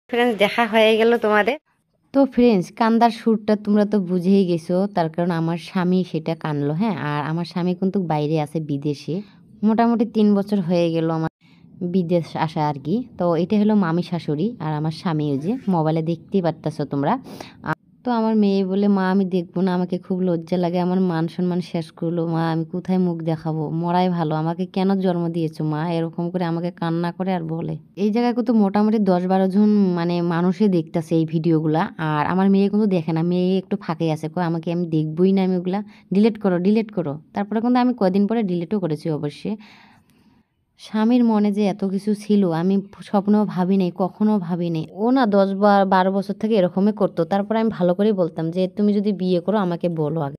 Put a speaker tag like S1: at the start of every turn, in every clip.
S1: Friends দেখা হয়ে গেল তোমাদের। তো ফ্রেন্ডস কান্দার সুরটা তোমরা তো বুঝেই গেছো, তার কারণ আমার স্বামী সেটা কানলো। হ্যাঁ, আর আমার স্বামী কিন্তু বাইরে আছে, বিদেশে। মোটামুটি 3 বছর হয়ে গেল আমার বিদেশ আসা আর কি। তো এটা হলো মামি শাশুড়ি আর আমার স্বামী, ওই যে মোবাইলে দেখতেই পারতেছো তোমরা। তো আমার মেয়ে বলে, মা আমি দেখবো না, আমাকে খুব লজ্জা লাগে, আমার মান সম্মান শেষ করলো, মা আমি কোথায় মুখ দেখাবো, মরাই ভালো, আমাকে কেন জন্ম দিয়েছো মা, এরকম করে আমাকে কান্না করে আর বলে। এই জায়গায় কিন্তু মোটামুটি 10-12 জন মানে মানুষই দেখতেছে এই ভিডিওগুলা। আর আমার মেয়ে কিন্তু দেখে না, মেয়ে একটু ফাঁকে আছে, কয় আমাকে আমি দেখবই না, আমি ওগুলা ডিলিট করো ডিলিট করো। তারপরে কিন্তু আমি কয়দিন পরে ডিলিটও করেছি অবশ্যই। স্বামীর মনে যে এত কিছু ছিল আমি স্বপ্নেও ভাবি নাই, কখনো ভাবি নাই। ও না 10-12 বছর থেকে এরকমই করতো। তারপরে আমি ভালো করেই বলতাম যে তুমি যদি বিয়ে করো আমাকে বলো আগে।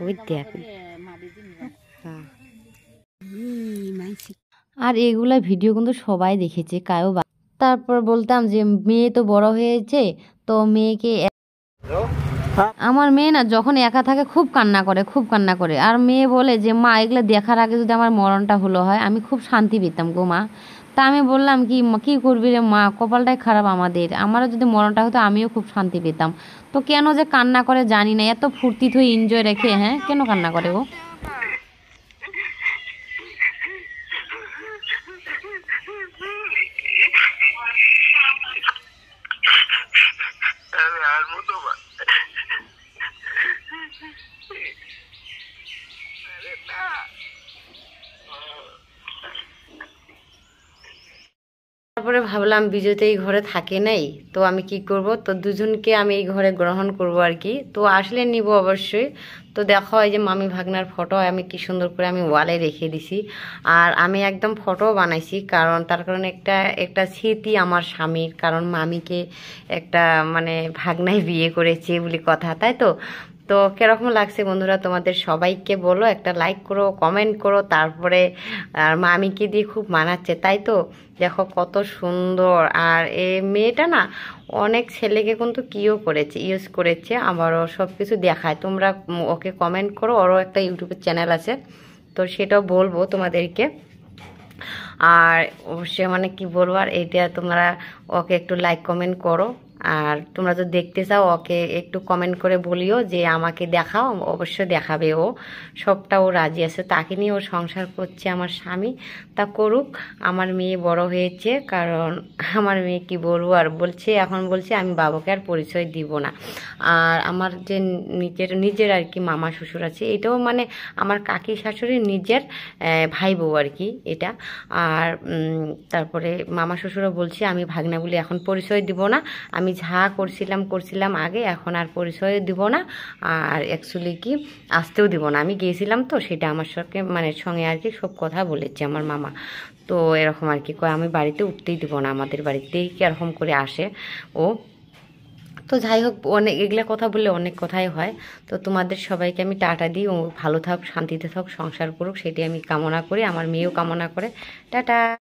S1: ওই দেখ। হ্যাঁ। আর এগুলা ভিডিও কিন্তু সবাই দেখেছে, কায়ও তারপর বলতাম যে মেয়ে তো বড় হয়েছে, তো মেয়েকে আমার মেয়ে না যখন একা থাকে খুব কান্না করে, খুব কান্না করে। আর মেয়ে বলে যে মা এগুলো দেখার আগে যদি আমার মরণটা হলো হয় আমি খুব শান্তি পেতাম গো মা। তা আমি বললাম কি করবি রে মা, কপালটাই খারাপ আমাদের, আমারও যদি মরণটা হতো আমিও খুব শান্তি পেতাম। তো কেন যে কান্না করে জানি না, এত ফুর্তি থই এনজয় রেখে, হ্যাঁ কেন কান্না করে ও? তারপরে ভাবলাম বিজয় তো এই ঘরে থাকে নাই, তো আমি কি করব, তো দুজনকে আমি এই ঘরে গ্রহণ করব আর কি। তো আসলে নিব অবশ্যই। তো দেখো এই যে মামি ভাগনার ফটো আমি কি সুন্দর করে আমি ওয়ালে রেখে দিছি। আর আমি একদম ফটো বানাইছি, কারণ তার কারণে একটা একটা স্মৃতি আমার স্বামীর, কারণ মামিকে একটা মানে ভাগনায় বিয়ে করেছে বলে কথা, তাই তো। তো কিরকম লাগছে বন্ধুরা তোমাদের সবাইকে বলো, একটা লাইক করো, কমেন্ট করো। তারপরে আর মামিকে দিয়ে খুব মানাচ্ছে, তাই তো। দেখো কত সুন্দর। আর এই মেয়েটা না অনেক ছেলেকে কিন্তু কিও করেছে, ইউজ করেছে, আবারও সব কিছু দেখায়। তোমরা ওকে কমেন্ট করো, ওরও একটা ইউটিউবের চ্যানেল আছে, তো সেটাও বলবো তোমাদেরকে। আর অবশ্যই মানে কি বলবো, আর এইটা তোমরা ওকে একটু লাইক কমেন্ট করো। আর তোমরা যদি দেখতে চাও ওকে একটু কমেন্ট করে বলিও যে আমাকে দেখাও, অবশ্যই দেখাবে ও, সবটা ও রাজি আছে। তাকে নিয়ে ও সংসার করছে আমার স্বামী, তা করুক। আমার মেয়ে বড় হয়েছে, কারণ আমার মেয়ে কি বলবো আর, বলছে এখন বলছে আমি বাবাকে আর পরিচয় দিব না। আর আমার যে নিজের নিজের আর কি মামা শ্বশুর আছে, এটাও মানে আমার কাকি শাশুড়ির নিজের ভাই বউ আর কি এটা। আর তারপরে মামা শ্বশুরও বলছে আমি ভাগনা বলে এখন পরিচয় দিব না, আমি যা করছিলাম আগে, এখন আর পরিচয় দিব না। আর অ্যাকচুয়ালি কি আসতেও দিব না, আমি গিয়েছিলাম তো, সেটা আমার সঙ্গে মানে সঙ্গে আর কি সব কথা বলেছে আমার মামা। তো এরকম আর কি কয় আমি বাড়িতে উঠতেই দিব না, আমাদের বাড়িতেই কি এরকম করে আসে ও। তো যাই হোক, অনেক এগুলা কথা বললে অনেক কথাই হয়। তো তোমাদের সবাইকে আমি টাটা দিই, ও ভালো থাক, শান্তিতে থাক, সংসার করুক, সেটি আমি কামনা করি, আমার মেয়েও কামনা করে। টাটা।